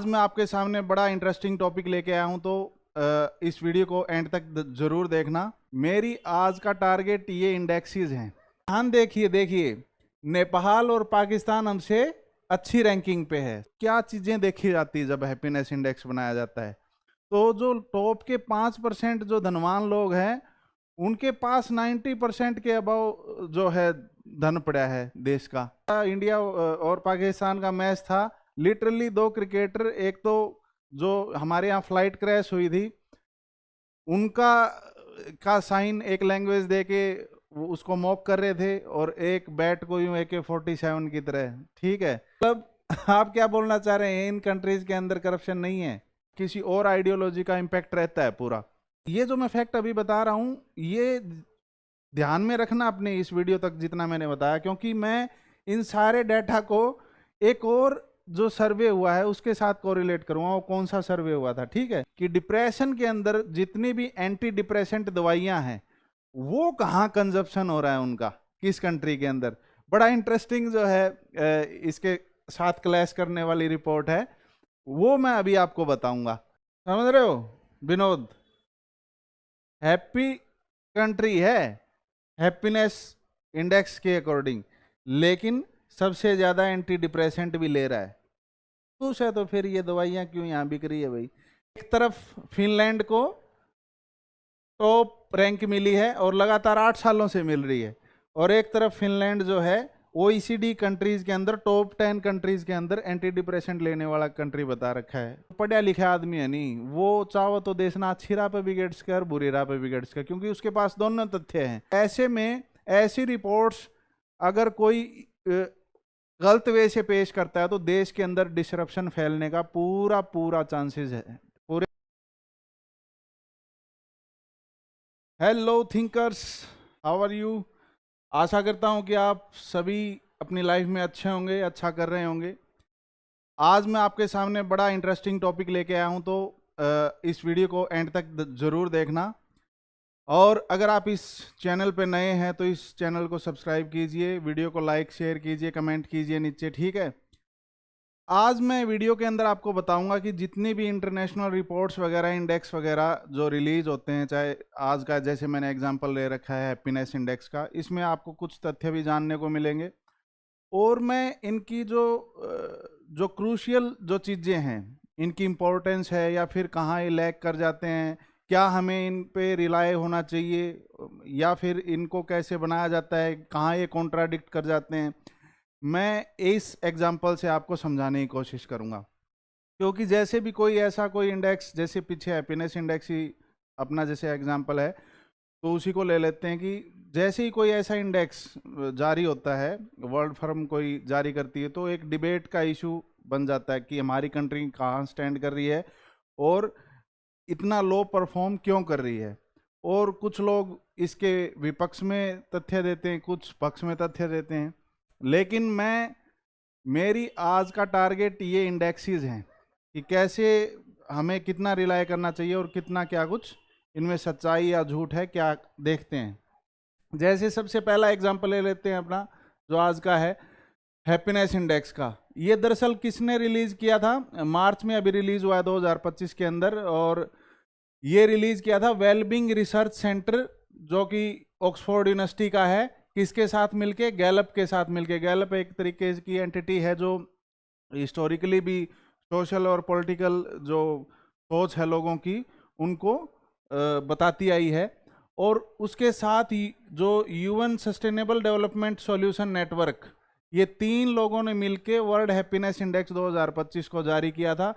मैं आपके सामने बड़ा इंटरेस्टिंग टॉपिक लेके आया हूं, तो इस वीडियो को एंड तक जरूर देखना। मेरी आज का टारगेट ये इंडेक्सेस हैं। ध्यान देखिए नेपाल और पाकिस्तान हमसे अच्छी रैंकिंग पे है। क्या चीजें देखी जाती है जब हैप्पीनेस इंडेक्स बनाया जाता है? तो जो टॉप के 5% जो धनवान लोग हैं, उनके पास 90% के अबाव जो है धन पड़ा है देश का। इंडिया और पाकिस्तान का मैच था, लिटरली दो क्रिकेटर, एक तो जो हमारे यहाँ फ्लाइट क्रैश हुई थी उनका का साइन एक लैंग्वेज दे के वो उसको मॉक कर रहे थे, और एक बैट को यूं AK-47 की तरह। ठीक है, मतलब आप क्या बोलना चाह रहे हैं? इन कंट्रीज के अंदर करप्शन नहीं है, किसी और आइडियोलॉजी का इम्पैक्ट रहता है पूरा। ये जो मैं फैक्ट अभी बता रहा हूं, ये ध्यान में रखना अपने इस वीडियो तक जितना मैंने बताया, क्योंकि मैं इन सारे डाटा को एक और जो सर्वे हुआ है उसके साथ कोरिलेट करूंगा। वो कौन सा सर्वे हुआ था, ठीक है, कि डिप्रेशन के अंदर जितनी भी एंटी डिप्रेसेंट दवाइयां हैं वो कहाँ कंजप्शन हो रहा है उनका, किस कंट्री के अंदर। बड़ा इंटरेस्टिंग जो है इसके साथ क्लैश करने वाली रिपोर्ट है, वो मैं अभी आपको बताऊंगा। समझ रहे हो विनोद? हैप्पी कंट्री है हैप्पीनेस इंडेक्स के अकॉर्डिंग, लेकिन सबसे ज्यादा एंटी डिप्रेसेंट भी ले रहा है। खुश है तो फिर ये दवाइयां क्यों यहाँ बिक रही है भाई? एक तरफ फिनलैंड को टॉप रैंक मिली है और लगातार 8 सालों से मिल रही है, और एक तरफ फिनलैंड जो है OECD कंट्रीज के अंदर टॉप 10 कंट्रीज के अंदर एंटी डिप्रेसेंट लेने वाला कंट्री बता रखा है। पढ़ा लिखा आदमी है नहीं, वो चाहो तो देश ना अच्छी राह पे बिगड़ सके और बुरी राह पे बिगड़ सके, क्योंकि उसके पास दोनों तथ्य हैं। ऐसे में ऐसी रिपोर्ट्स अगर कोई गलत वे से पेश करता है तो देश के अंदर डिसरप्शन फैलने का पूरा चांसेस है। पूरे hello thinkers, how are you? आशा करता हूं कि आप सभी अपनी लाइफ में अच्छे होंगे, अच्छा कर रहे होंगे। आज मैं आपके सामने बड़ा इंटरेस्टिंग टॉपिक लेके आया हूं, तो इस वीडियो को एंड तक जरूर देखना। और अगर आप इस चैनल पे नए हैं तो इस चैनल को सब्सक्राइब कीजिए, वीडियो को लाइक शेयर कीजिए, कमेंट कीजिए नीचे, ठीक है। आज मैं वीडियो के अंदर आपको बताऊंगा कि जितनी भी इंटरनेशनल रिपोर्ट्स वगैरह, इंडेक्स वगैरह जो रिलीज होते हैं, चाहे आज का जैसे मैंने एग्जांपल ले रखा है हैप्पीनेस इंडेक्स का, इसमें आपको कुछ तथ्य भी जानने को मिलेंगे। और मैं इनकी जो क्रूशियल जो चीज़ें हैं, इनकी इम्पोर्टेंस है या फिर कहाँ ये लैग कर जाते हैं, क्या हमें इन पे रिलाय होना चाहिए या फिर इनको कैसे बनाया जाता है, कहाँ ये कॉन्ट्राडिक्ट कर जाते हैं, मैं इस एग्जांपल से आपको समझाने की कोशिश करूंगा। क्योंकि जैसे भी कोई ऐसा कोई इंडेक्स, जैसे पीछे हैप्पीनेस इंडेक्स ही अपना जैसे एग्जांपल है, तो उसी को ले लेते हैं कि जैसे ही कोई ऐसा इंडेक्स जारी होता है, वर्ल्ड फर्म कोई जारी करती है, तो एक डिबेट का इशू बन जाता है कि हमारी कंट्री कहाँ स्टैंड कर रही है और इतना लो परफॉर्म क्यों कर रही है। और कुछ लोग इसके विपक्ष में तथ्य देते हैं, कुछ पक्ष में तथ्य देते हैं, लेकिन मेरी आज का टारगेट ये इंडेक्सेस हैं कि कैसे हमें कितना रिलाय करना चाहिए और कितना क्या कुछ इनमें सच्चाई या झूठ है, क्या देखते हैं। जैसे सबसे पहला एग्जांपल ले लेते हैं अपना जो आज का है हैप्पीनेस इंडेक्स का। ये दरअसल किसने रिलीज किया था? मार्च में अभी रिलीज हुआ है 2025 के अंदर, और ये रिलीज किया था वेलबींग रिसर्च सेंटर, जो कि ऑक्सफोर्ड यूनिवर्सिटी का है। किसके साथ मिलके? गैलप के साथ मिलके। गैलप एक तरीके की एंटिटी है जो हिस्टोरिकली भी सोशल और पॉलिटिकल जो सोच है लोगों की, उनको बताती आई है। और उसके साथ ही जो UN sustainable development solution network, ये 3 लोगों ने मिलके वर्ल्ड हैप्पीनेस इंडेक्स 2025 को जारी किया था।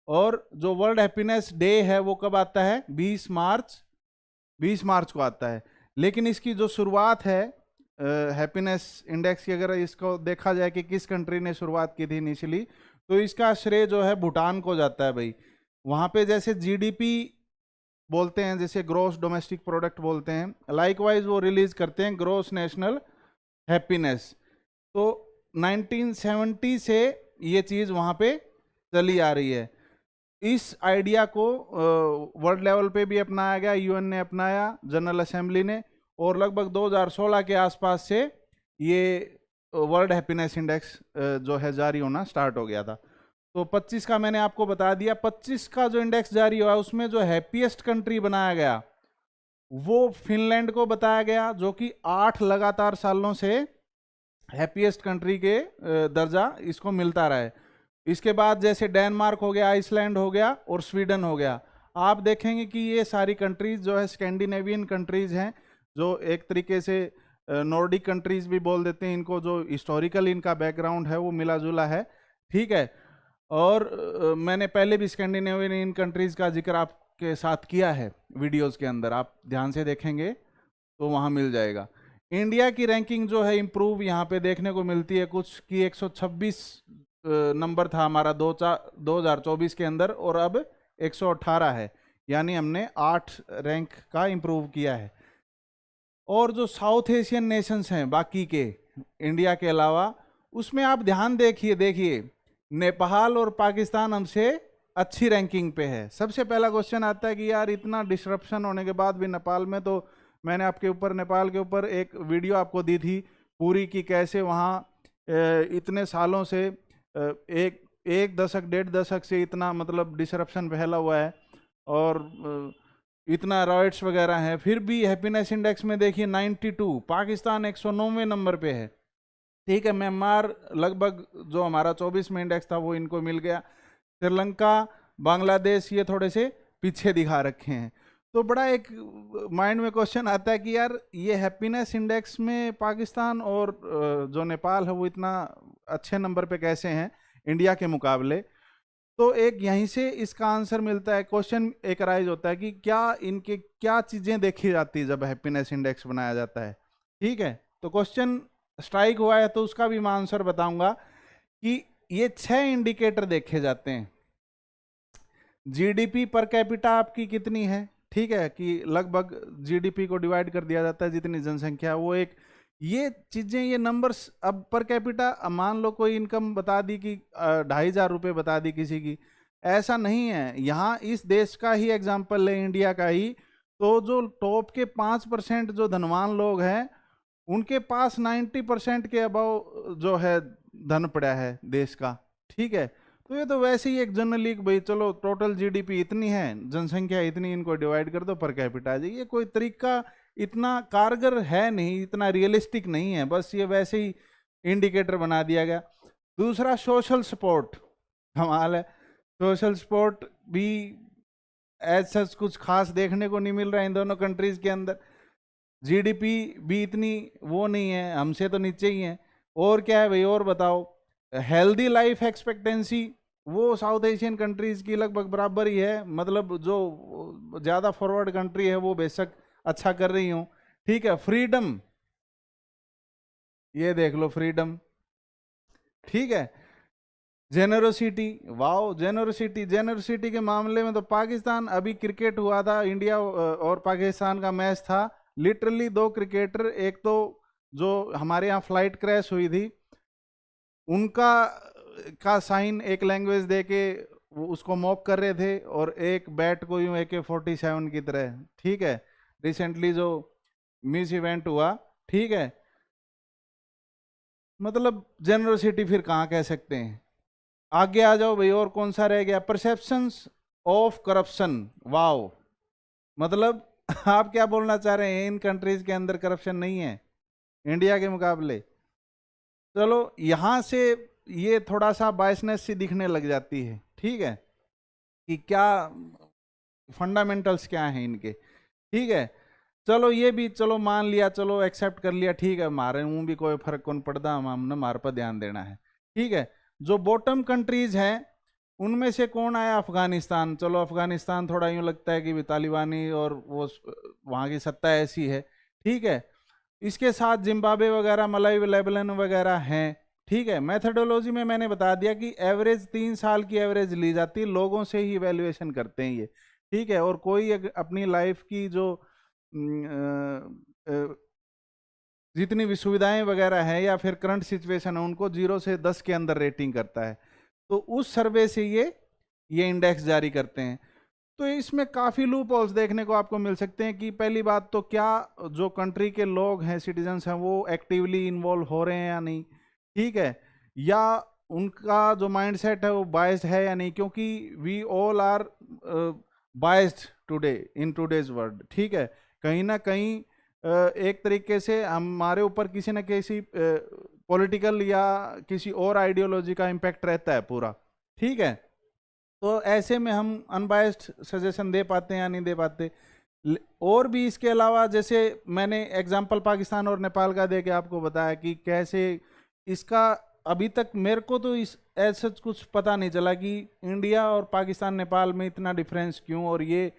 और जो वर्ल्ड हैप्पीनेस डे है वो कब आता है? 20 मार्च को आता है। लेकिन इसकी जो शुरुआत है हैप्पीनेस इंडेक्स की, अगर इसको देखा जाए कि किस कंट्री ने शुरुआत की थी इनिशियली, तो इसका श्रेय जो है भूटान को जाता है भाई। वहाँ पे जैसे GDP बोलते हैं, जैसे ग्रोस डोमेस्टिक प्रोडक्ट बोलते हैं, लाइकवाइज वो रिलीज करते हैं ग्रोस नेशनल हैप्पीनेस। तो 1970 से ये चीज़ वहाँ पे चली आ रही है। इस आइडिया को वर्ल्ड लेवल पे भी अपनाया गया, UN ने अपनाया, जनरल असेंबली ने, और लगभग 2016 के आसपास से ये वर्ल्ड हैप्पीनेस इंडेक्स जो है जारी होना स्टार्ट हो गया था। तो 25 का मैंने आपको बता दिया। 25 का जो इंडेक्स जारी हुआ उसमें जो हैप्पीएस्ट कंट्री बनाया गया वो फिनलैंड को बताया गया, जो कि 8 लगातार सालों से हैप्पीएस्ट कंट्री के दर्जा इसको मिलता रहा है। इसके बाद जैसे डेनमार्क हो गया, आइसलैंड हो गया और स्वीडन हो गया। आप देखेंगे कि ये सारी कंट्रीज जो है स्कैंडिनेवियन कंट्रीज हैं, जो एक तरीके से नॉर्डिक कंट्रीज भी बोल देते हैं इनको, जो हिस्टोरिकल इनका बैकग्राउंड है वो मिला जुला है, ठीक है। और मैंने पहले भी स्कैंडिनेवियन कंट्रीज का जिक्र आपके साथ किया है वीडियोस के अंदर, आप ध्यान से देखेंगे तो वहाँ मिल जाएगा। इंडिया की रैंकिंग जो है इम्प्रूव यहाँ पे देखने को मिलती है कुछ कि 126 नंबर था हमारा 2024 के अंदर और अब 118 है, यानी हमने 8 रैंक का इम्प्रूव किया है। और जो साउथ एशियन नेशंस हैं बाकी के इंडिया के अलावा, उसमें आप ध्यान देखिए नेपाल और पाकिस्तान हमसे अच्छी रैंकिंग पे है। सबसे पहला क्वेश्चन आता है कि यार इतना डिसरप्शन होने के बाद भी नेपाल में, तो मैंने आपके ऊपर नेपाल के ऊपर एक वीडियो आपको दी थी पूरी की, कैसे वहाँ इतने सालों से एक दशक 1.5 दशक से इतना मतलब डिसरप्शन फैला हुआ है और इतना रॉयट्स वगैरह है, फिर भी हैप्पीनेस इंडेक्स में देखिए 92, पाकिस्तान 109वें नंबर पे है, ठीक है। म्यांमार लगभग जो हमारा 24 में इंडेक्स था वो इनको मिल गया। श्रीलंका, बांग्लादेश ये थोड़े से पीछे दिखा रखे हैं। तो बड़ा एक माइंड में क्वेश्चन आता है कि यार ये हैप्पीनेस इंडेक्स में पाकिस्तान और जो नेपाल है वो इतना अच्छे नंबर पे कैसे हैं इंडिया के मुकाबले। तो एक यहीं से इसका आंसर मिलता है, क्वेश्चन एक राइज होता है कि क्या इनके क्या चीज़ें देखी जाती है जब हैप्पीनेस इंडेक्स बनाया जाता है, ठीक है। तो क्वेश्चन स्ट्राइक हुआ है तो उसका भी मैं आंसर बताऊंगा कि ये 6 इंडिकेटर देखे जाते हैं। जीडीपी पर कैपिटा आपकी कितनी है, ठीक है, कि लगभग जीडीपी को डिवाइड कर दिया जाता है जितनी जनसंख्या, वो एक ये चीजें, ये नंबर्स। अब पर कैपिटा मान लो कोई इनकम बता दी कि 2,500 रुपये बता दी किसी की, ऐसा नहीं है। यहाँ इस देश का ही एग्जाम्पल है, इंडिया का ही, तो जो टॉप के 5% जो धनवान लोग हैं उनके पास 90% के अबाव जो है धन पड़ा है देश का, ठीक है। तो ये तो वैसे ही एक जनरली भाई चलो टोटल जीडीपी इतनी है, जनसंख्या इतनी, इनको डिवाइड कर दो पर कैपिटा आ जाए, ये कोई तरीका इतना कारगर है नहीं, इतना रियलिस्टिक नहीं है, बस ये वैसे ही इंडिकेटर बना दिया गया। दूसरा सोशल सपोर्ट, कमाल है, सोशल सपोर्ट भी एज सच कुछ खास देखने को नहीं मिल रहा है इन दोनों कंट्रीज के अंदर। जीडीपी भी इतनी वो नहीं है, हमसे तो नीचे ही है। और क्या है भाई, और बताओ। हेल्दी लाइफ एक्सपेक्टेंसी वो साउथ एशियन कंट्रीज की लगभग बराबर ही है, मतलब जो ज़्यादा फॉरवर्ड कंट्री है वो बेशक अच्छा कर रही हूँ, ठीक है। फ्रीडम, ये देख लो फ्रीडम, ठीक है। जेनरोसिटी, वाओ, जेनरोसिटी के मामले में तो पाकिस्तान, अभी क्रिकेट हुआ था इंडिया और पाकिस्तान का मैच था, लिटरली 2 क्रिकेटर, एक तो जो हमारे यहाँ फ्लाइट क्रैश हुई थी उनका का साइन एक लैंग्वेज दे के वो उसको मॉक कर रहे थे, और एक बैट को यूं AK-47 की तरह, ठीक है। रिसेंटली जो मिस इवेंट हुआ, ठीक है। मतलब जेनरोसिटी फिर कहाँ कह सकते हैं। आगे आ जाओ भाई, और कौन सा रह गया, परसेप्शंस ऑफ करप्शन, वाओ, मतलब आप क्या बोलना चाह रहे हैं, इन कंट्रीज के अंदर करप्शन नहीं है इंडिया के मुकाबले। चलो यहाँ से ये थोड़ा सा बायसनेस सी दिखने लग जाती है, ठीक है, कि क्या फंडामेंटल्स क्या हैं इनके, ठीक है। चलो ये भी चलो मान लिया, चलो एक्सेप्ट कर लिया, ठीक है, हमारे मुँह भी कोई फर्क कौन पड़ता, हमने हमारे पर ध्यान देना है, ठीक है। जो बॉटम कंट्रीज हैं उनमें से कौन आया, अफगानिस्तान। चलो अफगानिस्तान थोड़ा यूँ लगता है कि तालिबानी और वो वहाँ की सत्ता ऐसी है, ठीक है। इसके साथ जिम्बाब्वे वगैरह, मलाई, लेबनान वगैरह हैं, ठीक है। मेथडोलॉजी में मैंने बता दिया कि एवरेज 3 साल की एवरेज ली जाती है, लोगों से ही इवेल्युएशन करते हैं ये, ठीक है। और कोई अपनी लाइफ की जो जितनी भी सुविधाएं वगैरह हैं या फिर करंट सिचुएशन है उनको 0 से 10 के अंदर रेटिंग करता है, तो उस सर्वे से ये इंडेक्स जारी करते हैं। तो इसमें काफ़ी लूप होल्स देखने को आपको मिल सकते हैं कि पहली बात तो क्या जो कंट्री के लोग हैं, सिटीजन्स हैं, वो एक्टिवली इन्वॉल्व हो रहे हैं या नहीं, ठीक है, या उनका जो माइंडसेट है वो बायस्ड है या नहीं, क्योंककि we all are biased today in today's world, ठीक है। कहीं ना कहीं एक तरीके से हमारे ऊपर किसी न किसी पॉलिटिकल या किसी और आइडियोलॉजी का इम्पैक्ट रहता है पूरा, ठीक है। तो ऐसे में हम अनबायस्ड सजेशन दे पाते हैं या नहीं दे पाते। और भी इसके अलावा, जैसे मैंने एग्जांपल पाकिस्तान और नेपाल का दे के आपको बताया कि कैसे इसका अभी तक मेरे को तो इस ऐसा कुछ पता नहीं चला कि इंडिया और पाकिस्तान नेपाल में इतना डिफरेंस क्यों, और ये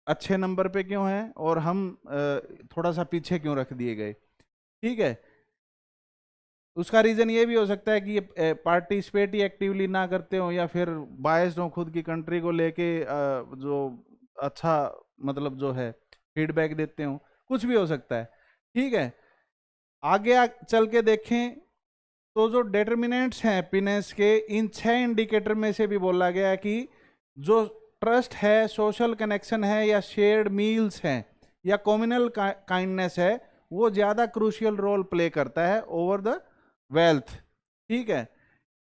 अच्छे नंबर पे क्यों है और हम थोड़ा सा पीछे क्यों रख दिए गए, ठीक है। उसका रीज़न ये भी हो सकता है कि ये पार्टिसिपेट ही एक्टिवली ना करते हो, या फिर बायस्ड हो खुद की कंट्री को लेके, जो अच्छा मतलब जो है फीडबैक देते हो, कुछ भी हो सकता है, ठीक है। आगे चल के देखें तो जो डिटर्मिनेंट्स हैं हैप्पीनेस के, इन 6 इंडिकेटर में से भी बोला गया है कि जो ट्रस्ट है, सोशल कनेक्शन है, या शेयर्ड मील्स हैं, या कम्युनल काइंडनेस है, वो ज़्यादा क्रूशियल रोल प्ले करता है ओवर द वेल्थ, ठीक है।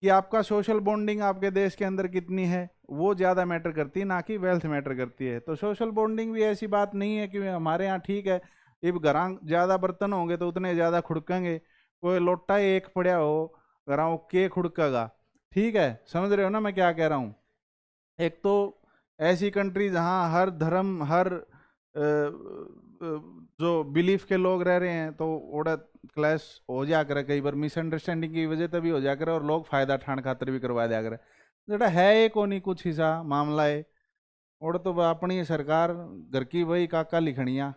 कि आपका सोशल बॉन्डिंग आपके देश के अंदर कितनी है वो ज़्यादा मैटर करती है, ना कि वेल्थ मैटर करती है। तो सोशल बॉन्डिंग भी ऐसी बात नहीं है कि हमारे यहाँ ठीक है, जब घर ज़्यादा बर्तन होंगे तो उतने ज़्यादा खुड़केंगे, कोई लोटा एक पड़ा हो घर के खुड़केगा, ठीक है। समझ रहे हो ना मैं क्या कह रहा हूँ। एक तो ऐसी कंट्री जहाँ हर धर्म, हर जो बिलीफ के लोग रह रहे हैं, तो ओड़ा क्लैश हो जा करे, कई बार मिसअंडरस्टैंडिंग की वजह तभी हो जा करे, और लोग फायदा ठाण खातर भी करवा दिया करे, जेटा है ये को नहीं कुछ हिस्सा मामला है। और तो अपनी सरकार घर की वही काका लिखनिया।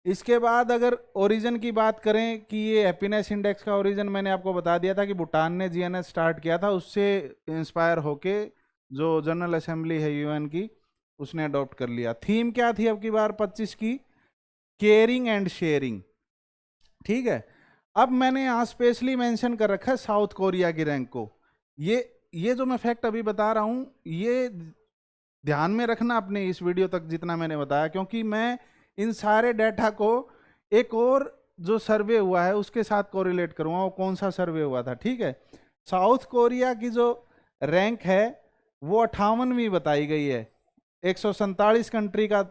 इसके बाद अगर ओरिजिन की बात करें कि ये हैप्पीनेस इंडेक्स का ओरिजिन मैंने आपको बता दिया था कि भूटान ने जीएनएस स्टार्ट किया था, उससे इंस्पायर होके जो जनरल असेंबली है यूएन की, उसने अडॉप्ट कर लिया। थीम क्या थी अब की बार 25 की? केयरिंग एंड शेयरिंग, ठीक है। अब मैंने यहाँ स्पेशली मेंशन कर रखा है साउथ कोरिया की रैंक को। ये जो मैं फैक्ट अभी बता रहा हूँ, ये ध्यान में रखना अपने इस वीडियो तक जितना मैंने बताया, क्योंकि मैं इन सारे डाटा को एक और जो सर्वे हुआ है उसके साथ कोरिलेट करूँगा। वो कौन सा सर्वे हुआ था, ठीक है। साउथ कोरिया की जो रैंक है वो 58वीं बताई गई है। 147 कंट्री का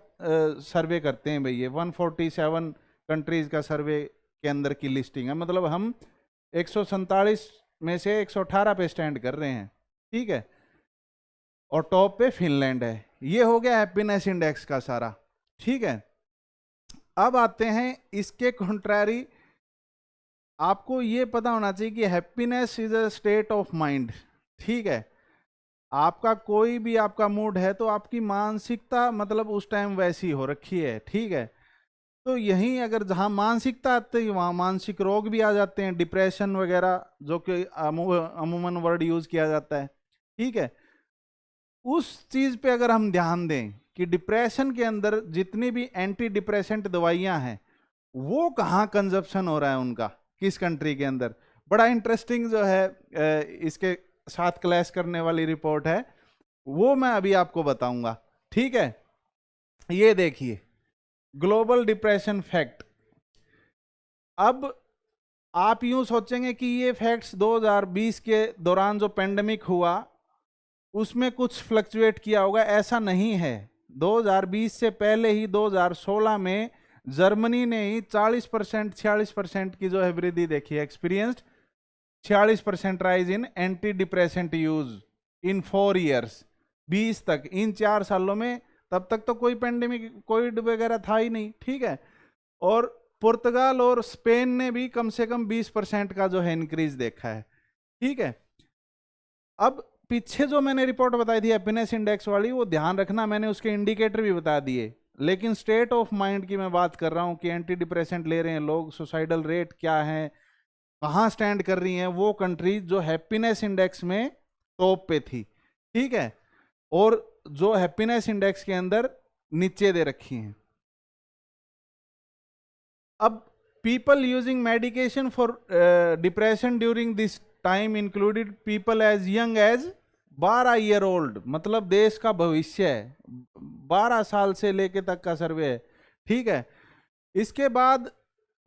सर्वे करते हैं भाई, ये 147 कंट्रीज का सर्वे के अंदर की लिस्टिंग है। मतलब हम 147 में से 118 पे स्टैंड कर रहे हैं, ठीक है। और टॉप पे फिनलैंड है। ये हो गया हैप्पीनेस इंडेक्स का सारा, ठीक है। अब आते हैं इसके कॉन्ट्रैरी, आपको ये पता होना चाहिए कि happiness is a state of mind, ठीक है। आपका कोई भी आपका मूड है तो आपकी मानसिकता मतलब उस टाइम वैसी हो रखी है, ठीक है। तो यहीं अगर जहाँ मानसिकता आती है वहाँ मानसिक रोग भी आ जाते हैं, डिप्रेशन वगैरह, जो कि अमूमन वर्ड यूज किया जाता है, ठीक है। उस चीज पे अगर हम ध्यान दें कि डिप्रेशन के अंदर जितनी भी एंटी डिप्रेसेंट दवाइयां हैं वो कहाँ कंजप्शन हो रहा है उनका, किस कंट्री के अंदर। बड़ा इंटरेस्टिंग जो है इसके साथ क्लैश करने वाली रिपोर्ट है, वो मैं अभी आपको बताऊंगा, ठीक है। ये देखिए ग्लोबल डिप्रेशन फैक्ट। अब आप यूं सोचेंगे कि ये फैक्ट्स 2020 के दौरान जो पेंडेमिक हुआ उसमें कुछ फ्लक्चुएट किया होगा, ऐसा नहीं है। 2020 से पहले ही 2016 में जर्मनी ने ही 40% 46% की जो है वृद्धि देखी है, experienced 46% rise in anti depressant use in 4 years, 20 तक, इन 4 सालों में। तब तक तो कोई पेंडेमिक कोविड वगैरह था ही नहीं, ठीक है। और पुर्तगाल और स्पेन ने भी कम से कम 20% का जो है इंक्रीज देखा है, ठीक है। अब पीछे जो मैंने रिपोर्ट बताई थी हैप्पीनेस इंडेक्स वाली, वो ध्यान रखना मैंने उसके इंडिकेटर भी बता दिए, लेकिन स्टेट ऑफ माइंड की मैं बात कर रहा हूं कि एंटी डिप्रेसेंट ले रहे हैं लोग, सुसाइडल रेट क्या है, कहाँ स्टैंड कर रही हैं वो कंट्रीज जो हैप्पीनेस इंडेक्स में टॉप पे थी, ठीक है, और जो हैप्पीनेस इंडेक्स के अंदर नीचे दे रखी हैं। अब people using medication for depression during this time included people as young as 12 year old, मतलब देश का भविष्य है, 12 साल से लेके तक का सर्वे है, ठीक है। इसके बाद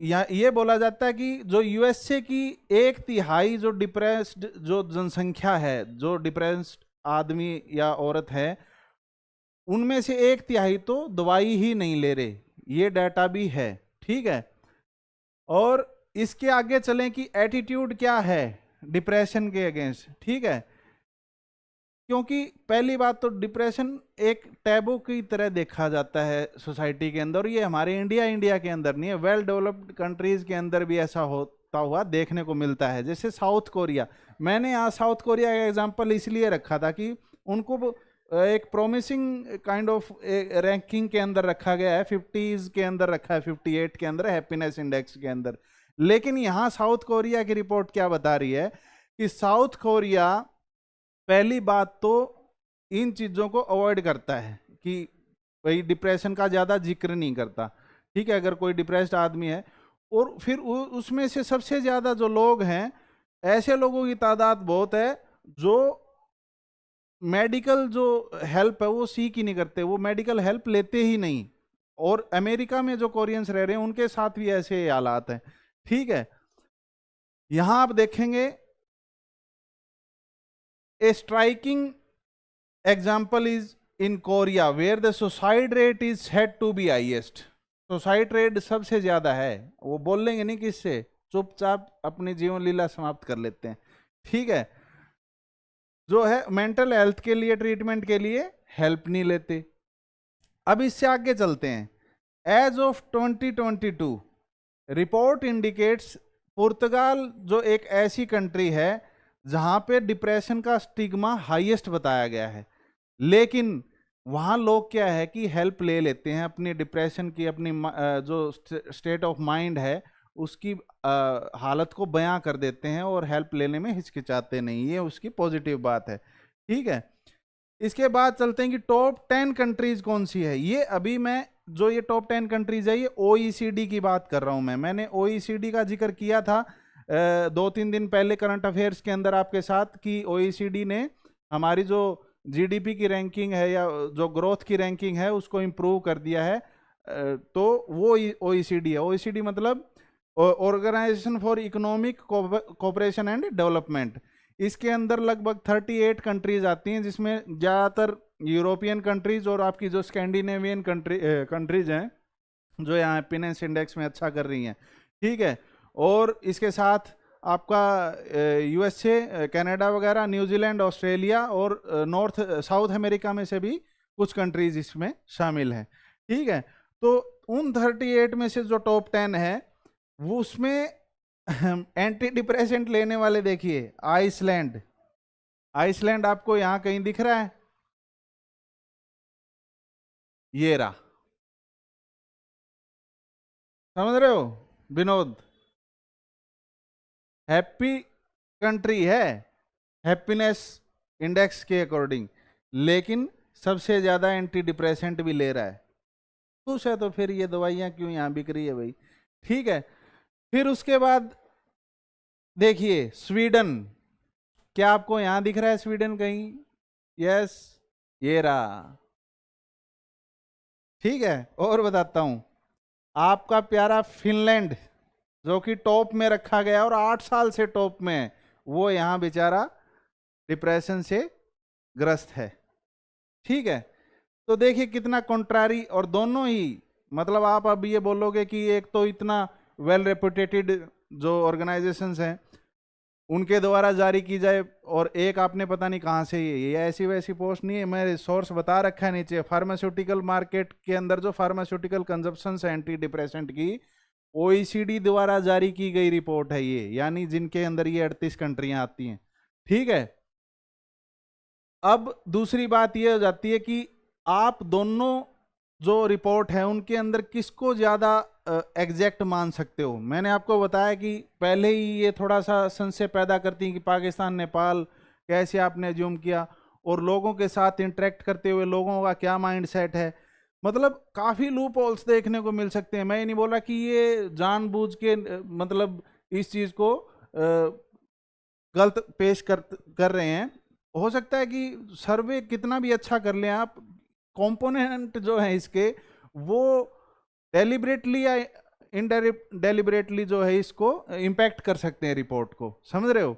या ये बोला जाता है कि जो यूएसए की 1/3 जो डिप्रेस्ड जो जनसंख्या है, जो डिप्रेस्ड आदमी या औरत है, उनमें से 1/3 तो दवाई ही नहीं ले रहे, ये डाटा भी है। ठीक है, और इसके आगे चलें कि एटीट्यूड क्या है डिप्रेशन के अगेंस्ट। ठीक है, क्योंकि पहली बात तो डिप्रेशन एक टैबू की तरह देखा जाता है सोसाइटी के अंदर। ये हमारे इंडिया के अंदर नहीं है, वेल डेवलप्ड कंट्रीज के अंदर भी ऐसा होता हुआ देखने को मिलता है। जैसे साउथ कोरिया, मैंने यहाँ साउथ कोरिया का एग्जांपल इसलिए रखा था कि उनको एक प्रोमिसिंग काइंड ऑफ रैंकिंग के अंदर रखा गया है, 50s के अंदर रखा है, 58 के अंदर, हैप्पीनेस इंडेक्स के अंदर। लेकिन यहाँ साउथ कोरिया की रिपोर्ट क्या बता रही है कि साउथ कोरिया पहली बात तो इन चीज़ों को अवॉइड करता है कि भाई डिप्रेशन का ज़्यादा जिक्र नहीं करता। ठीक है, अगर कोई डिप्रेस्ड आदमी है, और फिर उसमें से सबसे ज़्यादा जो लोग हैं, ऐसे लोगों की तादाद बहुत है जो मेडिकल जो हेल्प है वो सीख ही नहीं करते, वो मेडिकल हेल्प लेते ही नहीं। और अमेरिका में जो कोरियंस रह रहे हैं उनके साथ भी ऐसे हालात हैं। ठीक है, यहां आप देखेंगे a striking example is in Korea where the suicide rate is said to be highest. Suicide rate सबसे ज्यादा है, वो बोल लेंगे नहीं किससे, चुपचाप अपनी जीवन लीला समाप्त कर लेते हैं। ठीक है, जो है मेंटल हेल्थ के लिए ट्रीटमेंट के लिए हेल्प नहीं लेते। अब इससे आगे चलते हैं। एज ऑफ 2022 रिपोर्ट इंडिकेट्स पुर्तगाल जो एक ऐसी कंट्री है जहां पे डिप्रेशन का स्टिग्मा हाईएस्ट बताया गया है, लेकिन वहां लोग क्या है कि हेल्प ले लेते हैं अपनी डिप्रेशन की, अपनी जो स्टेट ऑफ माइंड है उसकी हालत को बयां कर देते हैं और हेल्प लेने में हिचकिचाते नहीं। ये उसकी पॉजिटिव बात है। ठीक है, इसके बाद चलते हैं कि टॉप 10 कंट्रीज कौन सी है। ये अभी मैं जो ये टॉप 10 कंट्रीज है ये ओईसीडी की बात कर रहा हूं। मैंने ओईसीडी का जिक्र किया था 2-3 दिन पहले करंट अफेयर्स के अंदर आपके साथ कि ओईसीडी ने हमारी जो जीडीपी की रैंकिंग है या जो ग्रोथ की रैंकिंग है उसको इम्प्रूव कर दिया है। तो वो ओईसीडी है। ओईसीडी मतलब organisation for economic cooperation and development. इसके अंदर लगभग 38 कंट्रीज आती हैं, जिसमें ज़्यादातर यूरोपियन कंट्रीज और आपकी जो स्कैंडिनेवियन कंट्रीज हैं जो यहाँ हैप्पीनेस इंडेक्स में अच्छा कर रही हैं। ठीक है, और इसके साथ आपका यूएसए, कनाडा वगैरह, न्यूजीलैंड, ऑस्ट्रेलिया और नॉर्थ साउथ अमेरिका में से भी कुछ कंट्रीज इसमें शामिल हैं। ठीक है, तो उन 38 में से जो टॉप 10 है वो उसमें एंटी डिप्रेसेंट लेने वाले देखिए आइसलैंड। आइसलैंड आपको यहां कहीं दिख रहा है? ये रहा, समझ रहे हो विनोद? हैप्पी कंट्री है हैप्पीनेस इंडेक्स के अकॉर्डिंग, लेकिन सबसे ज्यादा एंटी डिप्रेसेंट भी ले रहा है। खुश है तो फिर ये दवाइयां क्यों यहां बिक रही है भाई? ठीक है, फिर उसके बाद देखिए स्वीडन। क्या आपको यहां दिख रहा है स्वीडन कहीं? यस, ये रहा। ठीक है, और बताता हूं, आपका प्यारा फिनलैंड जो कि टॉप में रखा गया और 8 साल से टॉप में है, वो यहां बेचारा डिप्रेशन से ग्रस्त है। ठीक है, तो देखिए कितना कॉन्ट्रारी। और दोनों ही मतलब आप अब ये बोलोगे कि एक तो इतना वेल रेपुटेटेड जो ऑर्गेनाइजेशंस हैं उनके द्वारा जारी की जाए, और एक आपने पता नहीं कहाँ से, ये ऐसी वैसी पोस्ट नहीं है, मैं सोर्स बता रखा है नीचे। फार्मास्यूटिकल मार्केट के अंदर जो फार्मास्यूटिकल कंजप्शन है एंटी डिप्रेसेंट की, ओईसीडी द्वारा जारी की गई रिपोर्ट है ये, यानी जिनके अंदर ये 38 कंट्रियां आती हैं। ठीक है, अब दूसरी बात ये हो जाती है कि आप दोनों जो रिपोर्ट है उनके अंदर किसको ज़्यादा एग्जैक्ट मान सकते हो। मैंने आपको बताया कि पहले ही ये थोड़ा सा संशय पैदा करती हैं कि पाकिस्तान, नेपाल कैसे आपने ज्यूम किया, और लोगों के साथ इंटरेक्ट करते हुए लोगों का क्या माइंड सेट है। मतलब काफ़ी लूप होल्स देखने को मिल सकते हैं। मैं ये नहीं बोल रहा कि ये जानबूझ के मतलब इस चीज़ को गलत पेश कर रहे हैं। हो सकता है कि सर्वे कितना भी अच्छा कर लें आप, कंपोनेंट जो है इसके वो डेलिबरेटली या इनडेलिबरेटली जो है इसको इम्पैक्ट कर सकते हैं रिपोर्ट को, समझ रहे हो।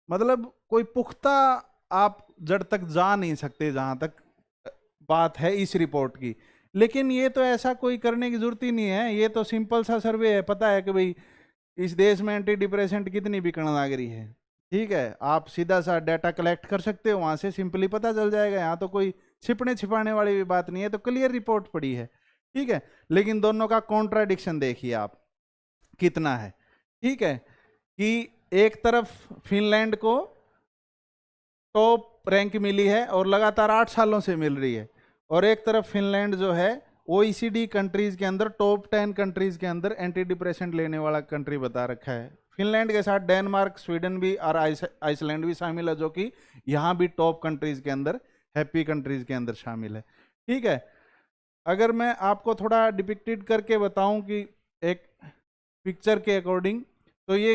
मतलब कोई पुख्ता आप जड़ तक जा नहीं सकते जहां तक बात है इस रिपोर्ट की। लेकिन ये तो ऐसा कोई करने की जरूरत ही नहीं है, ये तो सिंपल सा सर्वे है, पता है कि भाई इस देश में एंटी डिप्रेसेंट कितनी बिकन लग रही है, ठीक है। आप सीधा सा डाटा कलेक्ट कर सकते हो, वहां से सिंपली पता चल जाएगा। यहाँ तो कोई छिपने छिपाने वाली भी बात नहीं है, तो क्लियर रिपोर्ट पड़ी है, ठीक है। लेकिन दोनों का कॉन्ट्राडिक्शन देखिए आप कितना है, ठीक है। कि एक तरफ फिनलैंड को टॉप रैंक मिली है और लगातार 8 सालों से मिल रही है, और एक तरफ फिनलैंड जो है OECD कंट्रीज के अंदर टॉप 10 कंट्रीज के अंदर एंटी डिप्रेसेंट लेने वाला कंट्री बता रखा है। फिनलैंड के साथ डेनमार्क, स्वीडन भी और आइसलैंड भी शामिल है, जो कि यहाँ भी टॉप कंट्रीज के अंदर, हैप्पी कंट्रीज के अंदर शामिल है, ठीक है। अगर मैं आपको थोड़ा डिपिक्टेड करके बताऊं कि एक पिक्चर के अकॉर्डिंग, तो ये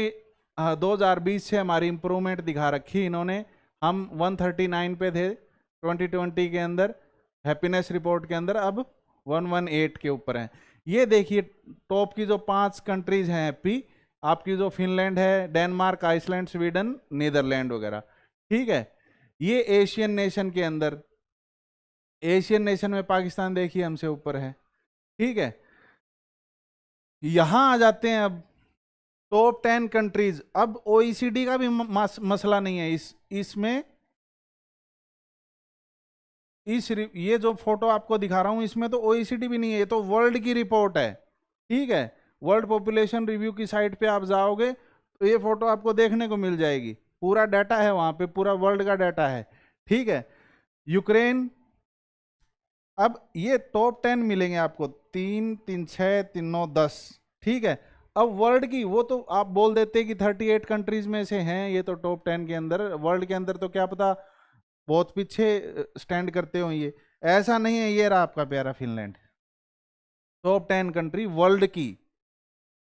2020 से हमारी इंप्रूवमेंट दिखा रखी इन्होंने। हम 139 पे थे 2020 के अंदर हैप्पीनेस रिपोर्ट के अंदर, अब 118 के ऊपर हैं। ये देखिए टॉप की जो 5 कंट्रीज हैं हैप्पी, आपकी जो फिनलैंड है, डेनमार्क, आइसलैंड, स्वीडन, नीदरलैंड वगैरह, ठीक है। ये एशियन नेशन के अंदर, एशियन नेशन में पाकिस्तान देखिए हमसे ऊपर है, ठीक है। यहां आ जाते हैं अब टॉप 10 कंट्रीज। अब OECD का भी मसला नहीं है इसमें। ये जो फोटो आपको दिखा रहा हूं इसमें तो OECD भी नहीं है, ये तो वर्ल्ड की रिपोर्ट है, ठीक है। वर्ल्ड पॉपुलेशन रिव्यू की साइट पे आप जाओगे तो ये फोटो आपको देखने को मिल जाएगी, पूरा डाटा है वहां पे, पूरा वर्ल्ड का डाटा है, ठीक है। यूक्रेन, अब ये टॉप 10 मिलेंगे आपको, 3, 3, 6, 3, 9, 10, ठीक है। अब वर्ल्ड की वो तो आप बोल देते कि 38 कंट्रीज में से हैं ये तो टॉप 10 के अंदर, वर्ल्ड के अंदर तो क्या पता बहुत पीछे स्टैंड करते हो ये, ऐसा नहीं है। ये रहा आपका प्यारा फिनलैंड, टॉप 10 कंट्री वर्ल्ड की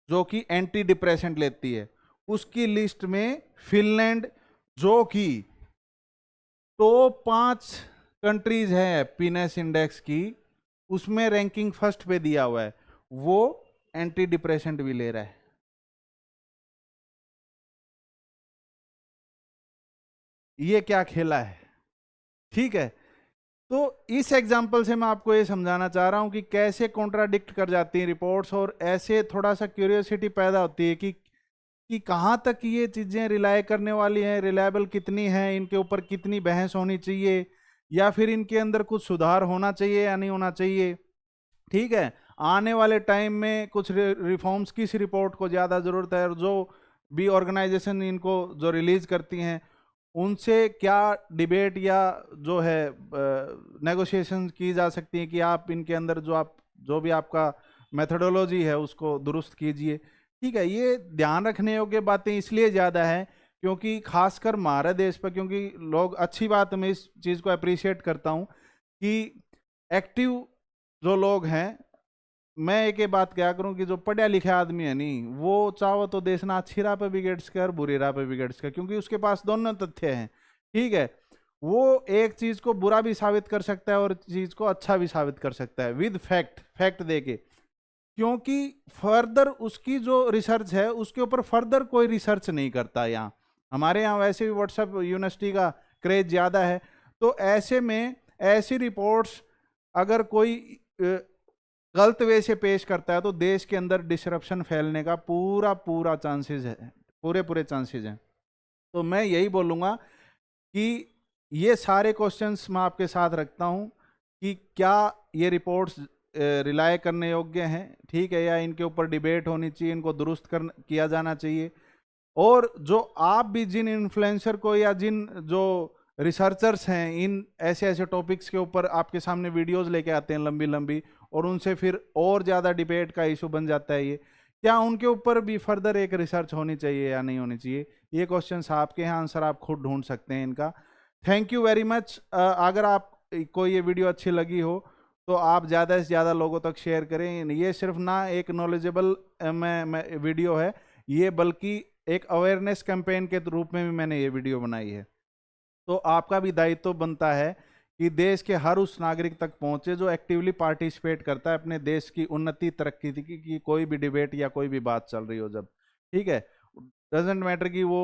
जो कि एंटी डिप्रेसेंट लेती है, उसकी लिस्ट में फिनलैंड जो कि टॉप 5 कंट्रीज है हैप्पीनेस इंडेक्स की, उसमें रैंकिंग फर्स्ट पे दिया हुआ है, वो एंटी डिप्रेसेंट भी ले रहा है। ये क्या खेला है, ठीक है। तो इस एग्जाम्पल से मैं आपको ये समझाना चाह रहा हूं कि कैसे कॉन्ट्राडिक्ट कर जाती हैं रिपोर्ट्स, और ऐसे थोड़ा सा क्यूरियोसिटी पैदा होती है कि कहां तक ये चीजें रिलाय करने वाली हैं, रिलायबल कितनी हैं, इनके ऊपर कितनी बहस होनी चाहिए, या फिर इनके अंदर कुछ सुधार होना चाहिए या नहीं होना चाहिए, ठीक है। आने वाले टाइम में कुछ रिफॉर्म्स की इस रिपोर्ट को ज़्यादा ज़रूरत है, और जो भी ऑर्गेनाइजेशन इनको जो रिलीज करती हैं उनसे क्या डिबेट या जो है नेगोशिएशन की जा सकती है कि आप इनके अंदर जो भी आपका मेथोडोलॉजी है उसको दुरुस्त कीजिए, ठीक है। ये ध्यान रखने योग्य बातें इसलिए ज़्यादा है क्योंकि खासकर हमारे देश पर, क्योंकि लोग, अच्छी बात मैं इस चीज़ को अप्रिशिएट करता हूँ कि एक्टिव जो लोग हैं, मैं एक बात क्या करूं कि जो पढ़ा लिखा आदमी है नहीं, वो चाहो तो देश ना अच्छी राह पे बिगड़ सके और बुरी राह पे बिगड़ सके, क्योंकि उसके पास दोनों तथ्य हैं, ठीक है। वो एक चीज को बुरा भी साबित कर सकता है और चीज को अच्छा भी साबित कर सकता है विद फैक्ट देके, क्योंकि फर्दर उसकी जो रिसर्च है उसके ऊपर फर्दर कोई रिसर्च नहीं करता। यहाँ हमारे यहाँ वैसे भी व्हाट्सएप यूनिवर्सिटी का क्रेज ज़्यादा है, तो ऐसे में ऐसी रिपोर्ट्स अगर कोई गलत वे से पेश करता है तो देश के अंदर डिसरप्शन फैलने का पूरा चांसेस है, पूरे चांसेस हैं। तो मैं यही बोलूँगा कि ये सारे क्वेश्चंस मैं आपके साथ रखता हूँ कि क्या ये रिपोर्ट्स रिलाय करने योग्य हैं, ठीक है, या इनके ऊपर डिबेट होनी चाहिए, इनको दुरुस्त किया जाना चाहिए। और जो आप भी जिन इन्फ्लुएंसर को या जिन जो रिसर्चर्स हैं इन ऐसे टॉपिक्स के ऊपर आपके सामने वीडियोस लेके आते हैं लंबी लंबी, और उनसे फिर और ज़्यादा डिबेट का इशू बन जाता है, ये क्या उनके ऊपर भी फर्दर एक रिसर्च होनी चाहिए या नहीं होनी चाहिए, ये क्वेश्चंस आपके हैं, आंसर आप खुद ढूंढ सकते हैं इनका। Thank you very much. अगर आप को ये वीडियो अच्छी लगी हो तो आप ज़्यादा से ज़्यादा लोगों तक शेयर करें। ये सिर्फ ना एक नॉलेजेबल वीडियो है ये, बल्कि एक अवेयरनेस कैंपेन के रूप में भी मैंने ये वीडियो बनाई है। तो आपका भी दायित्व बनता है कि देश के हर उस नागरिक तक पहुंचे जो एक्टिवली पार्टिसिपेट करता है अपने देश की उन्नति तरक्की की कोई भी डिबेट या कोई भी बात चल रही हो जब, ठीक है। डजेंट मैटर कि वो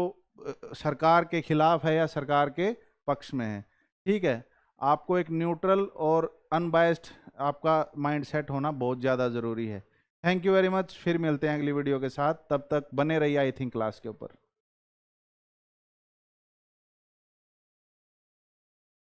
सरकार के खिलाफ है या सरकार के पक्ष में है, ठीक है। आपको एक न्यूट्रल और अनबायस्ड आपका माइंड सेट होना बहुत ज़्यादा ज़रूरी है। Thank you very much. फिर मिलते हैं अगली वीडियो के साथ, तब तक बने रहिए आई थिंक क्लास के ऊपर।